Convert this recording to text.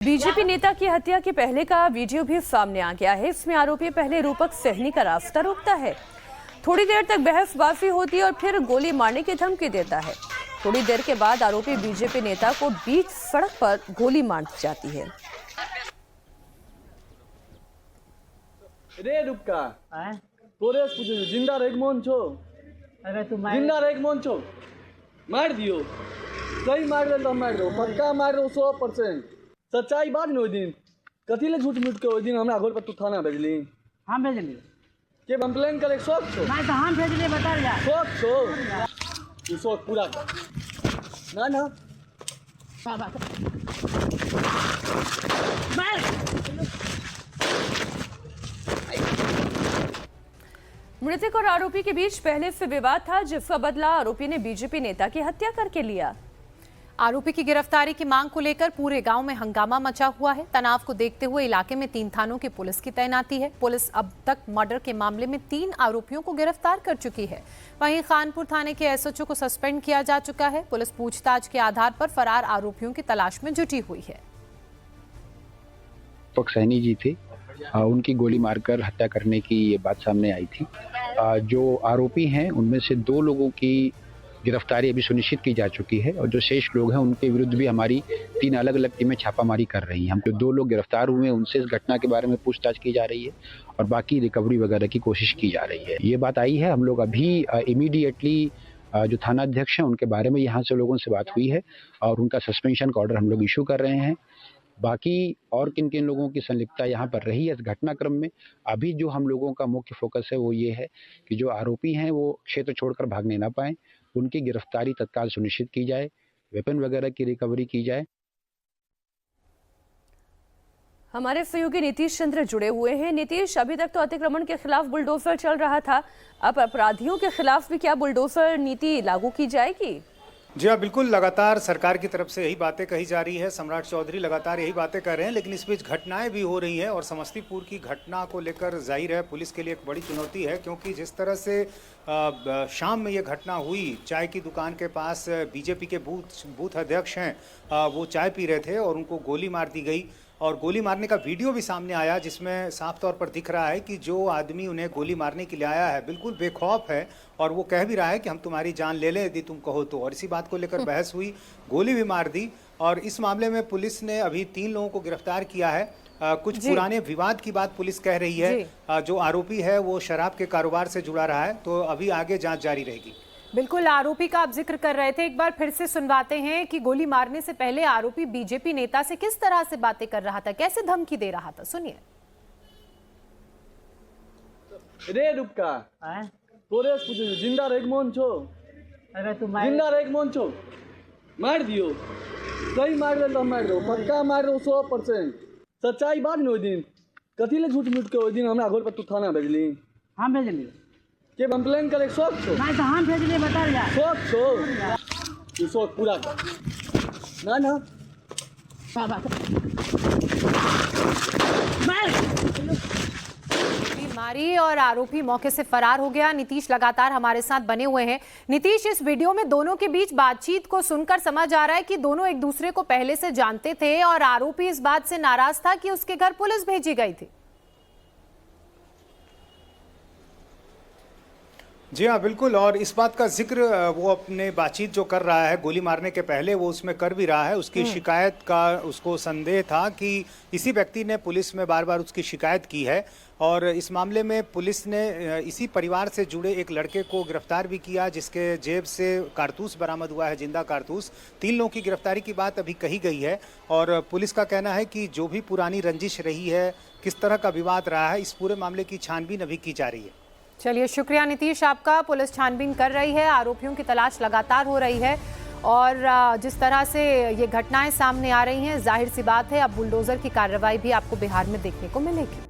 BJP नेता की हत्या के पहले का वीडियो भी सामने आ गया है। इसमें आरोपी पहले रूपक सहनी का रास्ता रोकता है, थोड़ी देर तक बहसबाजी होती है और फिर गोली मारने की धमकी देता है। थोड़ी देर के बाद आरोपी बीजेपी नेता को बीच सड़क पर गोली मार जाती है। रे रुक्का तोरे पूछो जिंदा रेग मोन छो। अरे तू जिंदा रेग मोन छो मार दियो, सही मार दे तो मार दो, पक्का मार दो 100%। सच्चाई बात न दिन कथी ले झूठ मूठ के ओइ दिन हमरा घर पर तू थाना भेजली। हम भेजली के कंप्लेन करे शौक छो? नहीं तो हम भेजली, बता जा शौक छो, तू शौक पूरा कर। ना मृतक और आरोपी के बीच पहले से विवाद था, जिसका बदला आरोपी ने बीजेपी नेता की हत्या करके लिया। आरोपी की गिरफ्तारी की मांग को लेकर पूरे गांव में हंगामा मचा हुआ है। तनाव को देखते हुए इलाके में 3 थानों की पुलिस की तैनाती है। पुलिस अब तक मर्डर के मामले में 3 आरोपियों को गिरफ्तार कर चुकी है। वहीं खानपुर थाने के एसएचओ को सस्पेंड किया जा चुका है। पुलिस पूछताछ के आधार पर फरार आरोपियों की तलाश में जुटी हुई है। सैनी जी थे, उनकी गोली मारकर हत्या करने की ये बात सामने आई थी। जो आरोपी हैं उनमें से 2 लोगों की गिरफ्तारी अभी सुनिश्चित की जा चुकी है और जो शेष लोग हैं उनके विरुद्ध भी हमारी 3 अलग अलग टीमें छापामारी कर रही हैं। हम जो 2 लोग गिरफ्तार हुए हैं उनसे इस घटना के बारे में पूछताछ की जा रही है और बाकी रिकवरी वगैरह की कोशिश की जा रही है। ये बात आई है, हम लोग अभी इमीडिएटली जो थाना अध्यक्ष हैं उनके बारे में यहाँ से लोगों से बात हुई है और उनका सस्पेंशन का ऑर्डर हम लोग इशू कर रहे हैं। बाकी और किन किन लोगों की संलिप्तता यहाँ पर रही है इस घटनाक्रम में, अभी जो हम लोगों का मुख्य फोकस है वो ये है कि जो आरोपी हैं वो क्षेत्र छोड़कर भागने ना पाएं, उनकी गिरफ्तारी तत्काल सुनिश्चित की जाए, वेपन वगैरह की रिकवरी की जाए। हमारे सहयोगी नीतीश चंद्र जुड़े हुए हैं। नीतीश, अभी तक तो अतिक्रमण के खिलाफ बुलडोजर चल रहा था, अब अपराधियों के खिलाफ भी क्या बुलडोजर नीति लागू की जाएगी? जी हाँ, बिल्कुल। लगातार सरकार की तरफ से यही बातें कही जा रही है, सम्राट चौधरी लगातार यही बातें कर रहे हैं, लेकिन इस बीच घटनाएं भी हो रही हैं और समस्तीपुर की घटना को लेकर जाहिर है पुलिस के लिए एक बड़ी चुनौती है, क्योंकि जिस तरह से शाम में ये घटना हुई, चाय की दुकान के पास बीजेपी के बूथ अध्यक्ष हैं, वो चाय पी रहे थे और उनको गोली मार दी गई और गोली मारने का वीडियो भी सामने आया, जिसमें साफ तौर पर दिख रहा है कि जो आदमी उन्हें गोली मारने के लिए आया है बिल्कुल बेखौफ है और वो कह भी रहा है कि हम तुम्हारी जान ले लें यदि तुम कहो तो। और इसी बात को लेकर बहस हुई, गोली भी मार दी और इस मामले में पुलिस ने अभी 3 लोगों को गिरफ्तार किया है। कुछ पुराने विवाद की बात पुलिस कह रही है। जो आरोपी है वो शराब के कारोबार से जुड़ा रहा है, तो अभी आगे जाँच जारी रहेगी। बिल्कुल, आरोपी का आप जिक्र कर रहे थे, एक बार फिर से सुनवाते हैं कि गोली मारने से पहले आरोपी बीजेपी नेता से किस तरह से बातें कर रहा था, कैसे धमकी दे रहा था, सुनिए। रे रुक्का तोरे पूछो जिंदा रेग मोन छो। अरे तू जिंदा रेग मोन छो मार दियो, सही मार दे तो मार दो, पक्का मार दो 100%। सच्चाई बात न दिन कथी ले झूठ मूठ के ओइ दिन हमरा घर पर तू थाना भेजली। हम भेजली के कंप्लेन करे शौक छो? नहीं तो हम भेजली, बता जा शौक छो, तू शौक पूरा कर। ना मारी और आरोपी मौके से फरार हो गया। नीतीश लगातार हमारे साथ बने हुए हैं। नीतीश, इस वीडियो में दोनों के बीच बातचीत को सुनकर समझ आ रहा है कि दोनों एक दूसरे को पहले से जानते थे और आरोपी इस बात से नाराज था कि उसके घर पुलिस भेजी गई थी। जी हाँ, बिल्कुल। और इस बात का जिक्र वो अपने बातचीत जो कर रहा है गोली मारने के पहले वो उसमें कर भी रहा है। उसकी शिकायत का उसको संदेह था कि इसी व्यक्ति ने पुलिस में बार बार उसकी शिकायत की है और इस मामले में पुलिस ने इसी परिवार से जुड़े एक लड़के को गिरफ्तार भी किया, जिसके जेब से कारतूस बरामद हुआ है, जिंदा कारतूस। 3 लोगों की गिरफ्तारी की बात अभी कही गई है और पुलिस का कहना है कि जो भी पुरानी रंजिश रही है, किस तरह का विवाद रहा है, इस पूरे मामले की छानबीन अभी की जा रही है। चलिए, शुक्रिया नीतीश आपका। पुलिस छानबीन कर रही है, आरोपियों की तलाश लगातार हो रही है और जिस तरह से ये घटनाएं सामने आ रही हैं, जाहिर सी बात है अब बुलडोजर की कार्रवाई भी आपको बिहार में देखने को मिलेगी।